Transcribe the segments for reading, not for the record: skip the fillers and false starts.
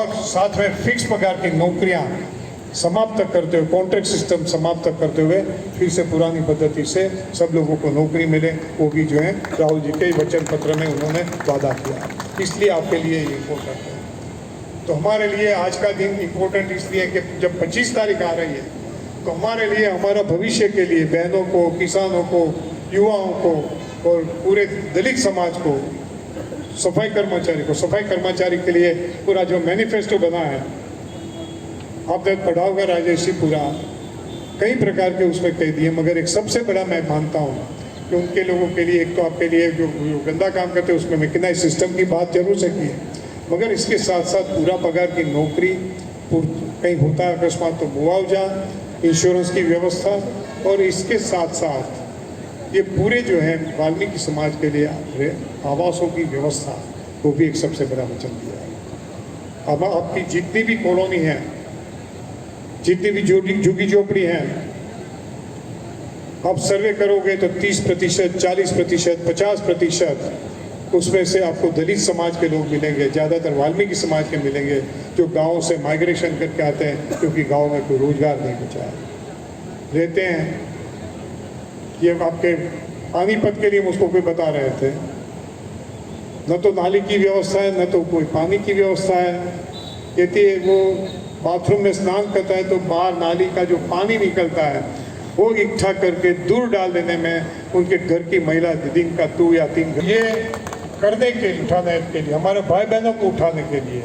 और साथ में फिक्स पगार की नौकरियां समाप्त करते हुए, कॉन्ट्रैक्ट सिस्टम समाप्त करते हुए फिर से पुरानी पद्धति से सब लोगों को नौकरी मिले, वो भी जो है राहुल जी के वचन पत्र में उन्होंने वादा किया। इसलिए आपके लिए ये इम्पोर्टेंट है। तो हमारे लिए आज का दिन इम्पोर्टेंट इसलिए कि जब 25 तारीख आ रही है तो हमारे लिए, हमारा भविष्य के लिए, बहनों को, किसानों को, युवाओं को और पूरे दलित समाज को, सफाई कर्मचारी के लिए पूरा जो मैनिफेस्टो बना है, आपने पढ़ा होगा राजेश जी, पूरा कई प्रकार के उसमें कह दिए, मगर एक सबसे बड़ा मैं मानता हूँ कि उनके लोगों के लिए, एक तो आपके लिए जो गंदा काम करते हैं उसमें मैकेनाइज सिस्टम की बात जरूर से की है, मगर इसके साथ साथ पूरा पगार की नौकरी, कहीं होता है अकस्मात तो मुआवजा, इंश्योरेंस की व्यवस्था, और इसके साथ साथ ये पूरे जो है वाल्मीकि समाज के लिए आवासों की व्यवस्था, वो भी एक सबसे बड़ा वचन दिया है। अब आपकी जितनी भी कॉलोनी है, जितनी भी झुग्गी झोपड़ी हैं, आप सर्वे करोगे तो 30%, 40%, 50% उसमें से आपको दलित समाज के लोग मिलेंगे, ज़्यादातर वाल्मीकि समाज के मिलेंगे, जो गाँव से माइग्रेशन करके आते हैं क्योंकि गाँव में कोई रोजगार नहीं बचा है, रहते हैं। ये आपके पानीपत के लिए मुझको कोई बता रहे थे, न तो नाली की व्यवस्था है, न तो कोई पानी की व्यवस्था है। कहती है वो बाथरूम में स्नान करता है तो बाहर नाली का जो पानी निकलता है वो इकट्ठा करके दूर डाल देने में उनके घर की महिला दिन का 2 या 3 ये करने के लिए, उठाने के लिए, हमारे भाई बहनों को उठाने के लिए,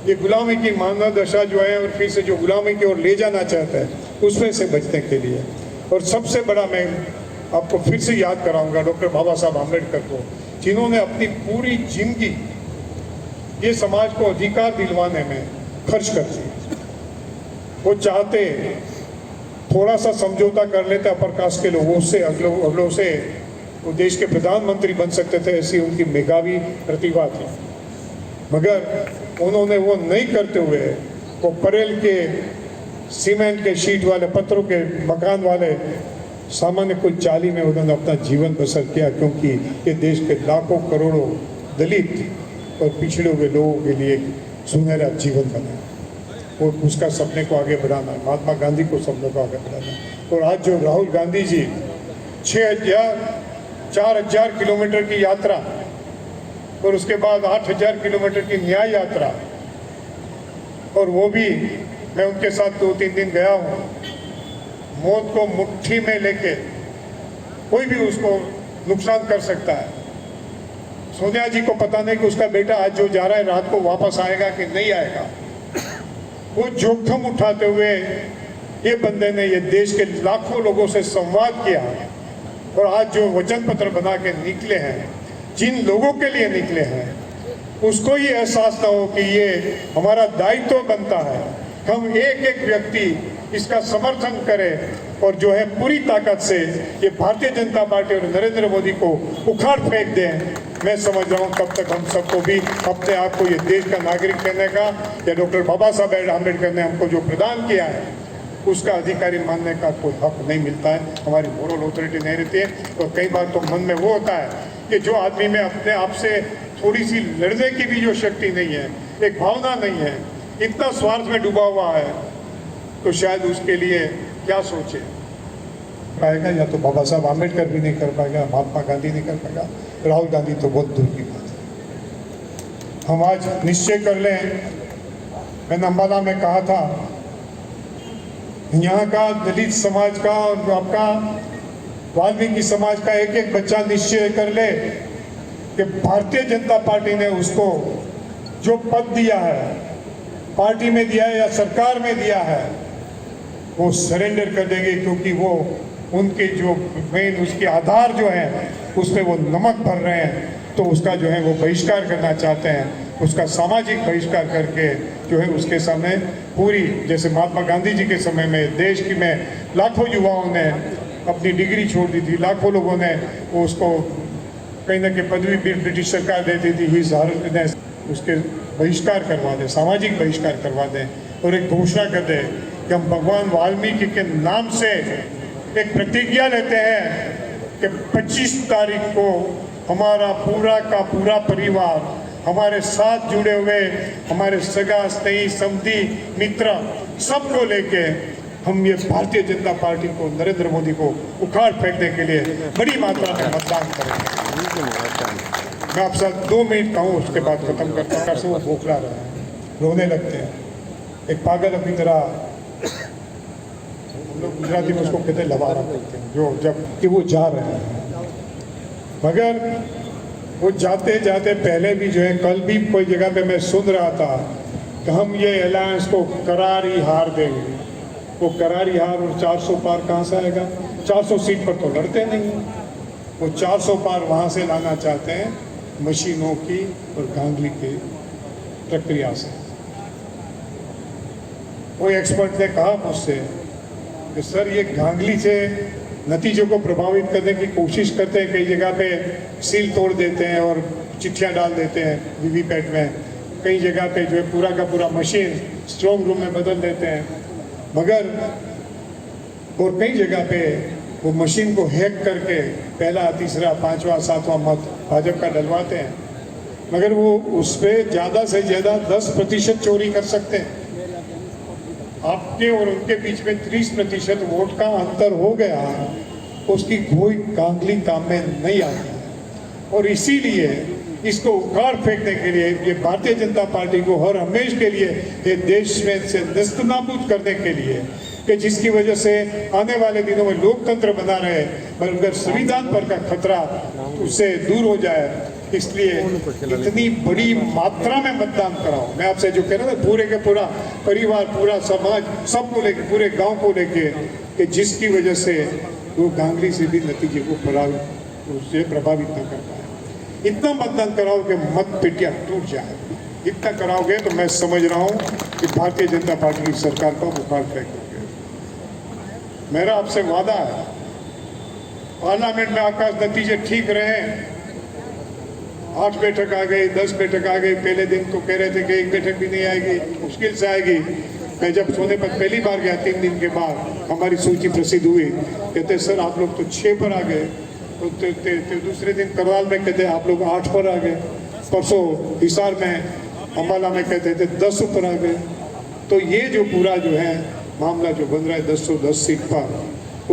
ये गुलामी की मानव दशा जो है और फिर से जो गुलामी की ओर ले जाना चाहता है उसमें से बचने के लिए। और सबसे बड़ा मैं आपको फिर से याद कराऊंगा डॉक्टर बाबा साहब आम्बेडकर को, जिन्होंने अपनी पूरी जिंदगी ये समाज को अधिकार दिलवाने में खर्च कर दी। वो चाहते थोड़ा सा समझौता कर लेते अपर कास्ट के लोगों से, अगलों से, वो देश के प्रधानमंत्री बन सकते थे, ऐसी उनकी मेधावी प्रतिभा थी, मगर उन्होंने वो नहीं करते हुए वो परेल के सीमेंट के शीट वाले, पत्थरों के मकान वाले सामान्य कुल चाली में उन्होंने अपना जीवन बसर किया, क्योंकि ये देश के लाखों करोड़ों दलित और पिछड़े हुए लोगों के लिए सुनहरा जीवन बना, और उसका सपने को आगे बढ़ाना, महात्मा गांधी को सपनों को आगे बढ़ाना। और आज जो राहुल गांधी जी 4,000 किलोमीटर की यात्रा और उसके बाद 8,000 किलोमीटर की न्याय यात्रा, और वो भी मैं उनके साथ 2-3 दिन गया हूँ, मौत को मुट्ठी में लेके कोई भी उसको नुकसान कर सकता है। सोनिया जी को पता नहीं कि उसका बेटा आज जो जा रहा है रात को वापस आएगा कि नहीं आएगा। वो जोखिम उठाते हुए ये बंदे ने ये देश के लाखों लोगों से संवाद किया, और आज जो वचन पत्र बना के निकले हैं, जिन लोगों के लिए निकले हैं, उसको ये एहसास ना हो कि ये हमारा दायित्व बनता है, हम एक एक व्यक्ति इसका समर्थन करें और जो है पूरी ताकत से ये भारतीय जनता पार्टी और नरेंद्र मोदी को उखाड़ फेंक दें। मैं समझ रहा हूँ तब तक हम सबको भी अपने आप को ये देश का नागरिक कहने का, या डॉक्टर बाबा साहब आम्बेडकर ने हमको जो प्रदान किया है उसका अधिकारी मानने का कोई हक नहीं मिलता है, हमारी मोरल ऑथोरिटी नहीं रहती है। और कई बार तो मन में वो होता है कि जो आदमी में अपने आप से थोड़ी सी लड़ने की भी जो शक्ति नहीं है, एक भावना नहीं है, इतना स्वार्थ में डूबा हुआ है, तो शायद उसके लिए क्या सोचे पाएगा, या तो बाबा साहब आम्बेडकर भी नहीं कर पाएगा, महात्मा गांधी नहीं कर पाएगा, राहुल गांधी तो बहुत दूर की बात है। हम आज निश्चय कर लें, मैंने अम्बाला में कहा था, यहाँ का दलित समाज का और आपका वाल्मीकि समाज का एक एक बच्चा निश्चय कर ले कि भारतीय जनता पार्टी ने उसको जो पद दिया है, पार्टी में दिया है या सरकार में दिया है, वो सरेंडर कर देंगे, क्योंकि वो उनके जो मेन उसके आधार जो है उस पर वो नमक भर रहे हैं, तो उसका जो है वो बहिष्कार करना चाहते हैं, उसका सामाजिक बहिष्कार करके जो है उसके सामने पूरी, जैसे महात्मा गांधी जी के समय में देश की में लाखों युवाओं ने अपनी डिग्री छोड़ दी थी, लाखों लोगों ने उसको कहीं ना कहीं पदवी भी ब्रिटिश सरकार देती थी, ही उसके बहिष्कार करवा दें, सामाजिक बहिष्कार करवा दें, और एक घोषणा कर दें कि हम भगवान वाल्मीकि के नाम से एक प्रतिज्ञा लेते हैं कि 25 तारीख को हमारा पूरा का पूरा परिवार हमारे साथ जुड़े हुए हमारे सगा स्नेही समधी मित्र सबको लेके हम ये भारतीय जनता पार्टी को, नरेंद्र मोदी को उखाड़ फेंकने के लिए बड़ी मात्रा में मतदान करेंगे। मैं आपसे 2 मिनट कहूँ, उसके बाद खत्म करता हूँ। वो बोखला रहा है, रोने लगते हैं, एक पागल अपनी तरह, हम लोग गुजराती में उसको कहते हैं लवारा करते हैं, जो जब कि वो जा रहे हैं, मगर वो जाते जाते पहले भी जो है, कल भी कोई जगह पे मैं सुन रहा था कि हम ये अलायंस को करारी हार देंगे। वो करारी हार और 400 पार कहाँ से आएगा? 400 सीट पर तो लड़ते नहीं हैं। वो 400 पार वहाँ से लाना चाहते हैं मशीनों की और गांगली की प्रक्रिया से। वो एक्सपर्ट ने कहा मुझसे कि सर ये गांगली से नतीजों को प्रभावित करने की कोशिश करते हैं, कई जगह पे सील तोड़ देते हैं और चिट्ठियां डाल देते हैं वीवीपैट में, कई जगह पे जो है पूरा का पूरा मशीन स्ट्रॉन्ग रूम में बदल देते हैं, मगर और कई जगह पे वो मशीन को हैक करके पहला, तीसरा, 5वां, 7वां मत भाजपा का डलवाते हैं, मगर वो उस पर ज़्यादा से ज़्यादा 10% चोरी कर सकते हैं। आपके और उनके बीच में 30% वोट का अंतर हो गया, उसकी कोई गांगली काम में नहीं आती। और इसीलिए इसको उखाड़ फेंकने के लिए, ये भारतीय जनता पार्टी को हर हमेश के लिए ये देश में से नेस्तनाबूद करने के लिए, कि जिसकी वजह से आने वाले दिनों में लोकतंत्र बना रहे, मगर संविधान पर का खतरा उससे दूर हो जाए, इसलिए इतनी बड़ी मात्रा में मतदान कराओ। मैं आपसे जो कह रहा था, पूरे के पूरा परिवार, पूरा समाज, सबको लेके, पूरे गांव को लेके, कि जिसकी वजह से वो गांगली से भी नतीजे को प्रभावित न कर पाए। इतना मतदान कराओ कि मत पेटियां टूट जाए। इतना कराओगे तो मैं समझ रहा हूँ कि भारतीय जनता पार्टी की सरकार को उखाड़ फेंकोगे। मेरा आपसे वादा है, पार्लियामेंट में आपका नतीजे ठीक रहे, 8 बैठक आ गई, 10 बैठक आ गई। पहले दिन तो कह रहे थे कि 1 बैठक भी नहीं आएगी, मुश्किल से आएगी। मैं जब सोनीपत पहली बार गया 3 दिन के बाद, हमारी सूची प्रसिद्ध हुई, कहते सर आप लोग तो 6 पर आ गए। तो दूसरे दिन करनाल में कहते आप लोग 8 पर आ गए। परसों हिसार में, अम्बाला में कहते थे 10 पर आ गए। तो ये जो पूरा जो है मामला जो बन रहा है 1010 सीट पर,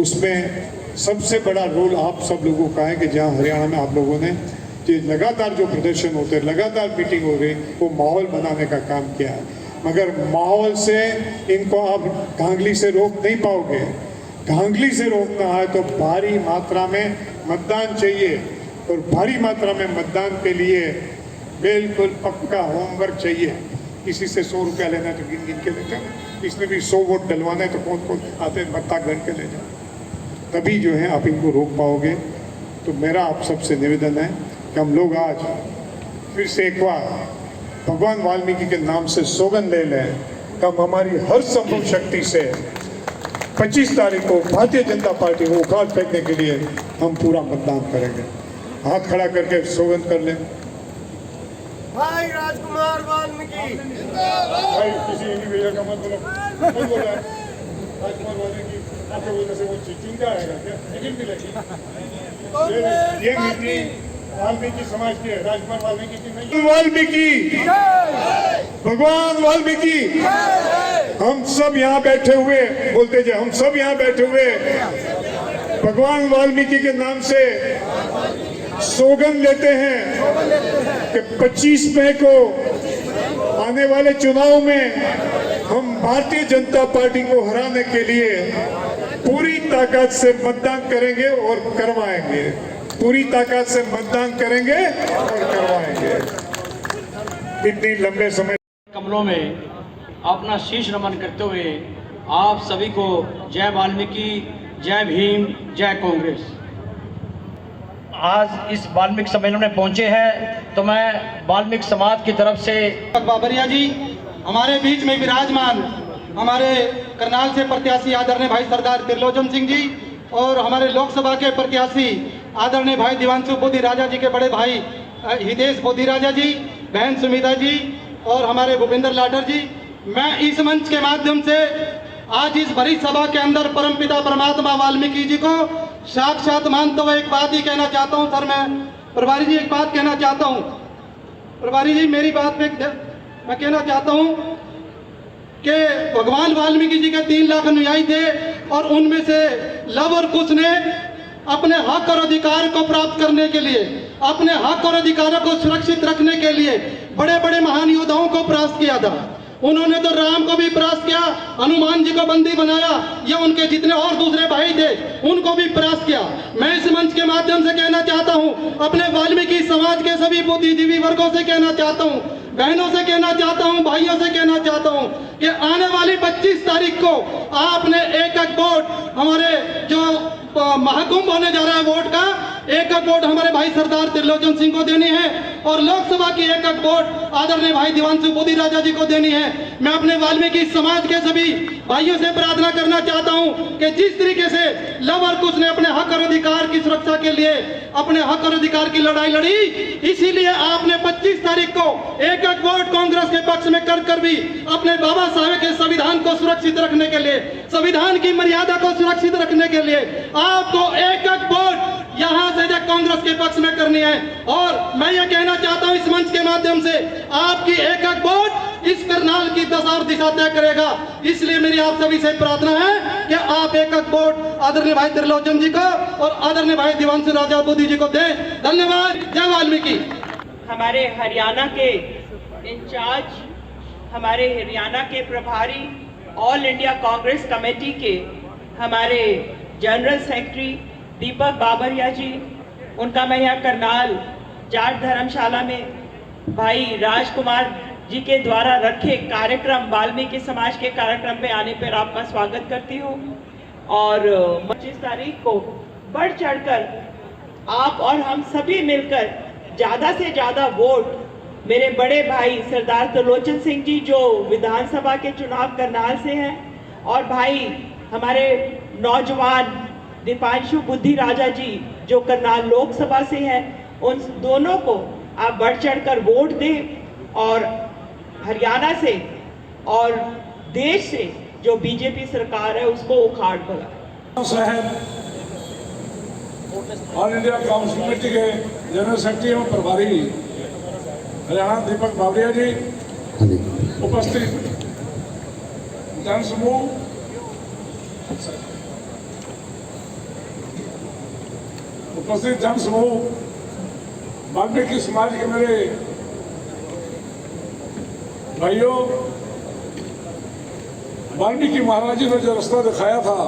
उसमें सबसे बड़ा रोल आप सब लोगों का है कि जहाँ हरियाणा में आप लोगों ने लगातार जो प्रदर्शन होते हैं, लगातार मीटिंग हो रही, वो माहौल बनाने का काम किया है। मगर माहौल से इनको आप गांगली से रोक नहीं पाओगे। गांगली से रोकना है तो भारी मात्रा में मतदान चाहिए, और भारी मात्रा में मतदान के लिए बिल्कुल पक्का होमवर्क चाहिए। किसी से 100 रुपया लेना है तो गिन गिन के लेते हैं, इसमें भी 100 वोट डलवाना है तो कौन कौन आते मत्ता गण के ले जाओ, तभी जो है आप इनको रोक पाओगे। तो मेरा आप सबसे निवेदन है कि हम लोग आज फिर से एक बार भगवान वाल्मीकि के नाम से सौगंध ले लें कि हम हमारी हर संभव शक्ति से 25 तारीख को भारतीय जनता पार्टी को उखाड़ फेंकने के लिए हम पूरा मतदान करेंगे। हाथ खड़ा करके सौगंध कर लें। भाई राजकुमार वाल्मीकि भाई किसी इंडिविजुअल का मत बोलो, कौन बोल रहा है? राजकुमार वाल्मीकि आपके वजह से वो चीज आएगा क्या? टिकट मिलेगी? ये मीटिंग वाल्मीकि समाज की है, राजकुमार वाल्मीकि की नहीं। वाल्मीकि, भगवान वाल्मीकि, हम सब यहाँ बैठे हुए बोलते जे, हम सब यहाँ बैठे हुए भगवान वाल्मीकि के नाम से सौगंध लेते हैं कि 25 मई को आने वाले चुनाव में हम भारतीय जनता पार्टी को हराने के लिए पूरी ताकत से मतदान करेंगे और करवाएंगे। पूरी ताकत से मतदान करेंगे और करवाएंगे। इतनी लंबे समय कमलों में अपना शीश नमन करते हुए आप सभी को जय वाल्मीकि, जय भीम, जय कांग्रेस। आज इस वाल्मीकि सम्मेलन में पहुंचे हैं तो मैं वाल्मीकि समाज की तरफ से बाबरिया जी हमारे बीच में विराजमान, हमारे करनाल से प्रत्याशी आदरणीय भाई सरदार त्रिलोचन सिंह जी, और हमारे लोकसभा के प्रत्याशी आदरणीय भाई दिवांशु बोधी राजा जी के बड़े भाई हितेश बोधी राजा जी, बहन सुमिता जी और हमारे भूपेंद्र लाठर जी। मैं इस मंच के माध्यम से आज इस बड़ी सभा के अंदर परमपिता परमात्मा वाल्मीकि जी को साक्षात मानते हुए एक बात ही कहना चाहता हूं। सर मैं प्रभारी जी एक बात कहना चाहता हूं प्रभारी जी, मेरी बात पे मैं कहना चाहता हूँ कि भगवान वाल्मीकि जी के 3 लाख अनुयायी थे और उनमें से लव और कुश ने अपने हक और अधिकार को प्राप्त करने के लिए, अपने हक और अधिकारों को सुरक्षित रखने के लिए बड़े बड़े महान योद्धाओं को परास्त किया था। उन्होंने तो राम को भी परास्त किया, हनुमान जी को बंदी बनाया, या उनके जितने और दूसरे भाई थे उनको भी परास्त किया। मैं इस मंच के माध्यम से कहना चाहता हूं, अपने वाल्मीकि समाज के सभी बुद्धिजीवी वर्गों से कहना चाहता हूं, बहनों से कहना चाहता हूं, भाइयों से कहना चाहता हूं कि आने वाली 25 तारीख को आपने एक वोट, हमारे जो महाकुंभ होने जा रहा है वोट का, एक वोट हमारे भाई सरदार त्रिलोचन सिंह को देनी है और लोकसभा की एक वोट आदरणीय भाई दिवांशु बोधी राजा जी को देनी है। मैं अपने वाल्मीकि समाज के सभी भाइयों से प्रार्थना करना चाहता हूं कि जिस तरीके से लव और कुश ने अपने हक और अधिकार की सुरक्षा के लिए अपने हक और अधिकार की लड़ाई लड़ी, इसीलिए आपने 25 तारीख को एक वोट कांग्रेस के पक्ष में कर भी अपने बाबा साहेब के संविधान को सुरक्षित रखने के लिए, संविधान की मर्यादा को सुरक्षित रखने के लिए आपको एक वोट यहां से कांग्रेस के पक्ष में करनी है। और मैं ये कहना चाहता हूं इस मंच के माध्यम से, आपकी एक वोट इस करनाल की दशा और दिशा तय करेगा। इसलिए मेरी आप सभी से प्रार्थना है कि आप एक वोट आदरणीय भाई त्रिलोचन जी को और आदरणीय भाई दिवांशु राजा बोधी जी को दें। धन्यवाद। जय वाल्मीकि। हमारे हरियाणा के इंचार्ज, हमारे हरियाणा के प्रभारी, ऑल इंडिया कांग्रेस कमेटी के हमारे जनरल सेक्रेटरी दीपक बाबरिया जी, उनका मैं यहाँ करनाल जाट धर्मशाला में भाई राजकुमार जी के द्वारा रखे कार्यक्रम, वाल्मीकि समाज के कार्यक्रम पे आने पर आपका स्वागत करती हूँ। और 25 तारीख को बढ़ चढ़कर आप और हम सभी मिलकर ज़्यादा से ज़्यादा वोट मेरे बड़े भाई सरदार त्रिलोचन सिंह जी जो विधानसभा के चुनाव करनाल से हैं, और भाई हमारे नौजवान दीपांशु बुद्धि राजा जी जो करनाल लोकसभा से हैं, उन दोनों को आप बढ़ चढ़कर वोट दें और हरियाणा से और देश से जो बीजेपी सरकार है उसको उखाड़ भगाएं। साहब ऑल इंडिया कांग्रेस कमेटी के जनरल सेक्रेटरी एवं प्रभारी हरियाणा दीपक बाबरिया जी, उपस्थित जनसमूह, वाल्मीकि समाज के मेरे भाइयों, वाल्मीकि महाराज जी ने जो रास्ता दिखाया था,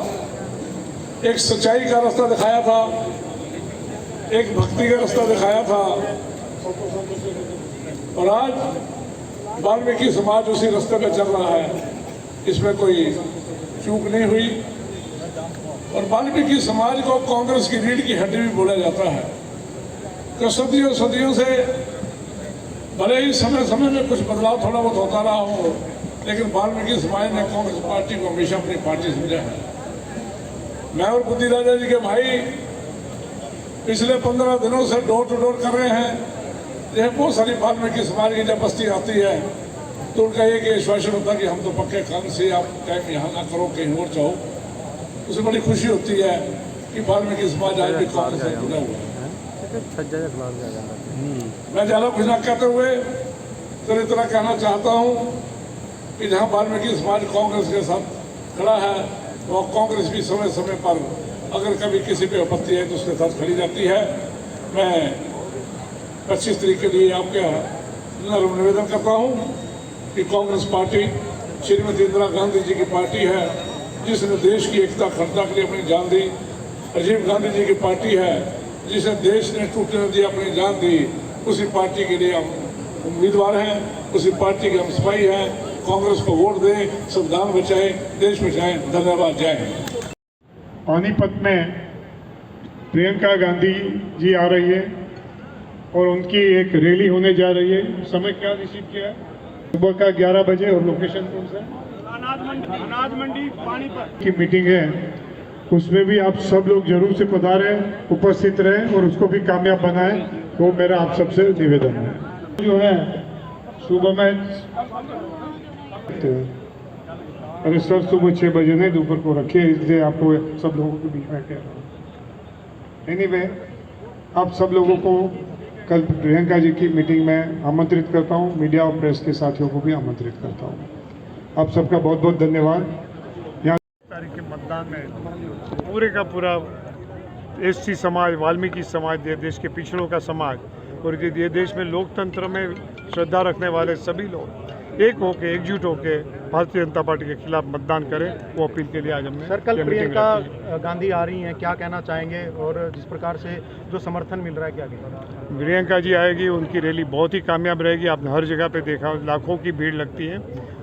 एक सच्चाई का रास्ता दिखाया था, एक भक्ति का रास्ता दिखाया था, और आज वाल्मीकि समाज उसी रास्ते पे चल रहा है। इसमें कोई चूक नहीं हुई। और वाल्मीकि समाज को कांग्रेस की रीढ़ की हड्डी भी बोला जाता है। तो सदियों सदियों से भले ही समय समय में कुछ बदलाव थोड़ा बहुत होता रहा हो, लेकिन वाल्मीकि समाज ने कांग्रेस पार्टी को हमेशा अपनी पार्टी समझा है। मैं और बुद्धि राजा जी के भाई पिछले 15 दिनों से डोर टू डोर कर रहे हैं। यह बहुत सारी वाल्मीकि समाज की जब बस्ती आती है तो उनका एक आश्वासन होता है कि हम तो पक्के काम से, आप टाइम यहाँ ना करो, कहीं और जाओ। उसे बड़ी खुशी होती है कि वाल्मीकि समाज आज भी कांग्रेस से जुड़ा हुआ है। मैं ज़्यादा कुछ ना कहते हुए तो इतना कहना चाहता हूँ कि जहाँ वाल्मीकि समाज कांग्रेस के साथ खड़ा है, वो कांग्रेस भी समय समय पर अगर कभी किसी पे आपत्ति है तो उसके साथ खड़ी जाती है। मैं 25 तारीख के लिए आपका नम्र निवेदन करता हूँ कि कांग्रेस पार्टी श्रीमती इंदिरा गांधी जी की पार्टी है, जिसने देश की एकता अखंडता के लिए अपनी जान दी। राजीव गांधी जी की पार्टी है, जिसे देश ने टूटने दिया, अपनी जान दी। उसी पार्टी के लिए हम उम्मीदवार हैं, उसी पार्टी के हम सिपाही हैं। कांग्रेस को वोट दें, संविधान बचाएं, देश बचाएं। धन्यवाद। जय हिंद। पानीपत में प्रियंका गांधी जी आ रही है और उनकी एक रैली होने जा रही है। समय क्या निश्चित किया है? सुबह का 11 बजे। और लोकेशन कौन सा है? अनाज मंडी पानीपत की मीटिंग है, उसमें भी आप सब लोग जरूर से पधारें, उपस्थित रहें और उसको भी कामयाब बनाएं। तो मेरा आप सबसे निवेदन है। जो है सुबह में, अरे सर सुबह 6 बजे नहीं, दोपहर को रखिए, इसलिए आपको सब लोगों के बीच में कह रहा हूँ। एनीवे, आप सब लोगों को कल प्रियंका जी की मीटिंग में आमंत्रित करता हूँ, मीडिया और प्रेस के साथियों को भी आमंत्रित करता हूँ। आप सबका बहुत बहुत धन्यवाद। यहाँ तारीख के मतदान में पूरे का पूरा एसटी समाज, वाल्मीकि समाज, ये देश के पिछड़ों का समाज और ये देश में लोकतंत्र में श्रद्धा रखने वाले सभी लोग एक होके, एकजुट होके भारतीय जनता पार्टी के खिलाफ मतदान करें, वो अपील के लिए आज हमने सर कल ये मीटिंग प्रियंका रखी। गांधी आ रही हैं, क्या कहना चाहेंगे और जिस प्रकार से जो समर्थन मिल रहा है क्या कहेंगे? प्रियंका जी आएगी, उनकी रैली बहुत ही कामयाब रहेगी। आपने हर जगह पे देखा, लाखों की भीड़ लगती है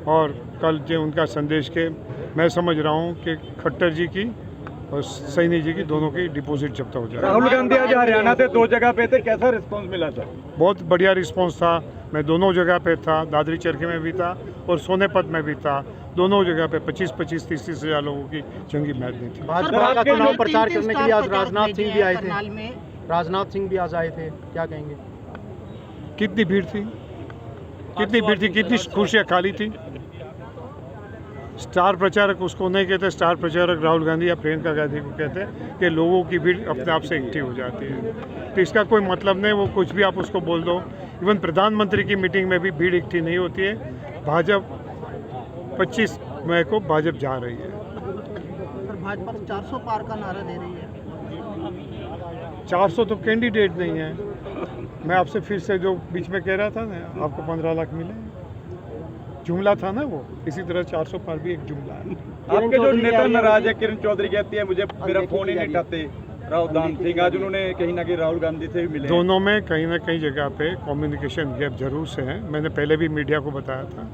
और कल जो उनका संदेश के मैं समझ रहा हूँ कि खट्टर जी की और सैनी जी की दोनों की डिपॉजिट जब्त हो जाए। राहुल गांधी आज हरियाणा से 2 जगह पे थे, कैसा रिस्पांस मिला था? बहुत बढ़िया रिस्पांस था। मैं दोनों जगह पे था, दादरी चरखी में भी था और सोनेपत में भी था। दोनों जगह पे 25-25, 30-30 हज़ार लोगों की जंगी मैदानी थी। भाजपा का चुनाव प्रचार करने के लिए आज राजनाथ सिंह भी आए थे। राजनाथ सिंह भी आज आए थे, क्या कहेंगे? कितनी भीड़ थी, कितनी भीड़ थी, कितनी कुर्सियाँ खाली थी। स्टार प्रचारक उसको नहीं कहते, स्टार प्रचारक राहुल गांधी या प्रियंका गांधी को कहते हैं कि लोगों की भीड़ अपने आप से इकट्ठी हो जाती है। तो इसका कोई मतलब नहीं, वो कुछ भी आप उसको बोल दो। इवन प्रधानमंत्री की मीटिंग में भी भीड़ इकट्ठी नहीं होती है। भाजपा 25 मई को भाजपा जा रही है। सर भाजपा 400 पार का नारा दे रही है। 400 तो कैंडिडेट नहीं है। मैं आपसे फिर से जो बीच में कह रहा था ना, आपको 15 लाख मिले, जुमला था ना वो। इसी तरह 400 पार भी एक जुमला है। आपके जो नेता नाराज है, किरण चौधरी कहती है मुझे मेरा फोन ही नहीं उठाते राहुल गांधी सिंह, आज उन्होंने कहीं ना कहीं राहुल गांधी से भी मिले। दोनों में कहीं ना कहीं जगह पे कम्युनिकेशन गैप जरूर से है। मैंने पहले भी मीडिया को बताया था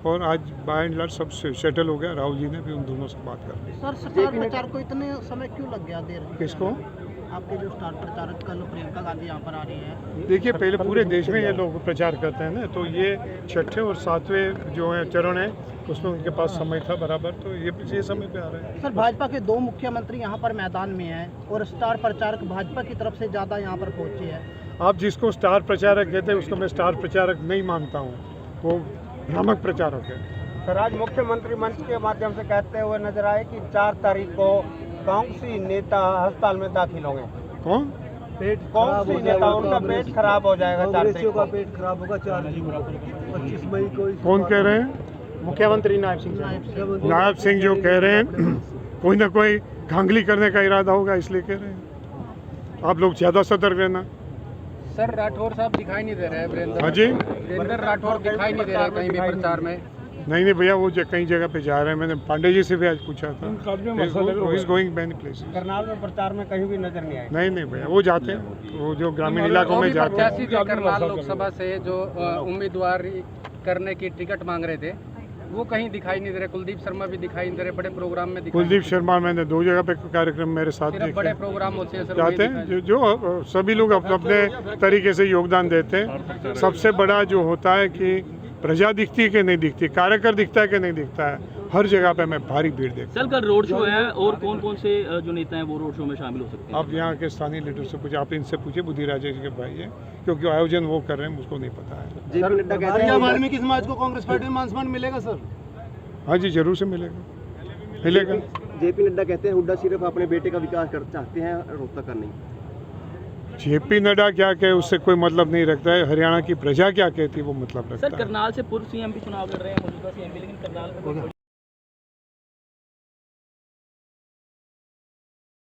और आज बाय एंड लार्ज सब सेटल हो गया। राहुल जी ने भी उन दोनों से बात कर ली। सर स्टार प्रचार को इतने समय क्यों लग गया देर? किसको? आपके जो स्टार प्रचारक कल प्रियंका गांधी यहाँ पर आ रही है। देखिए, पहले पूरे देश में ये लोग प्रचार करते हैं ना, तो ये 6ठे और 7वें जो है चरण है, उसमें उनके पास समय था बराबर, तो ये समय पे आ रहे हैं। सर भाजपा के 2 मुख्यमंत्री यहाँ पर मैदान में हैं और स्टार प्रचारक भाजपा की तरफ से ज़्यादा यहाँ पर पहुँचे हैं। आप जिसको स्टार प्रचारक कहते हैं उसको मैं स्टार प्रचारक नहीं मानता हूँ, वो भ्रामक प्रचारक है। सर आज मुख्यमंत्री मंच के माध्यम से कहते हुए नजर आए कि 4 तारीख को कांग्रेसी नेता अस्पताल में दाखिल होंगे। कौन? कांग्रेसी नेता, उनका पेट खराब हो जाएगा। 4 तारीख को पेट खराब होगा। 25 मई को कौन कह रहे हैं? मुख्यमंत्री नायब सिंह जो कह रहे हैं, कोई ना कोई धांधली करने का इरादा होगा, इसलिए कह रहे हैं। आप लोग ज़्यादा सतर्क रहना। सर राठौर साहब दिखाई नहीं दे रहे हैं। हाँ जी, वीरेंद्र राठौर दिखाई नहीं दे रहे कहीं भी प्रचार में। नहीं भैया, वो कई जगह पे जा रहे हैं। मैंने पांडे जी से भी आज पूछा था, गोइंग मैनी प्लेसेस। करनाल में प्रचार में कहीं भी नजर नहीं आए। नहीं भैया, वो जाते हैं, वो जो ग्रामीण इलाकों में जाते हैं। प्रत्याशी जो करनाल लोकसभा से जो उम्मीदवार करने की टिकट मांग रहे थे, वो कहीं दिखाई नहीं दे रहे। कुलदीप शर्मा भी दिखाई नहीं दे रहे, बड़े प्रोग्राम में दिखाई। कुलदीप शर्मा मैंने 2 जगह पे कार्यक्रम मेरे साथ सिर्फ बड़े प्रोग्राम होते हैं सर, जाते हैं, जो सभी लोग अपने तरीके से योगदान देते हैं। सबसे बड़ा जो होता है कि प्रजा दिखती है कि नहीं दिखती, कार्यकर दिखता है कि नहीं दिखता है, हर जगह पे मैं भारी भीड़ देखता सर कल रोड शो है और कौन कौन से जो नेता हैं वो रोड शो में शामिल हो सकते हैं? आप यहाँ के स्थानीय लीडर से पूछे, आप इनसे पूछे, बुद्धि राजेश के भाई है, क्योंकि आयोजन वो कर रहे हैं, मुझको नहीं पता है। वाल्मीकि समाज को कांग्रेस पार्टी में मान सम्मान मिलेगा सर? हाँ जी, जरूर से मिलेगा। जेपी नड्डा कहते हैं हुड्डा सिर्फ अपने बेटे का विकास कर चाहते हैं, रोहतक का नहीं। जेपी नड्डा क्या कहे उससे कोई मतलब नहीं रखता है। हरियाणा की प्रजा क्या कहती है वो मतलब रखता है। सर करनाल से पूर्व सीएम भी चुनाव लड़ रहे हैं, मौजूदा सीएम भी, लेकिन करनाल में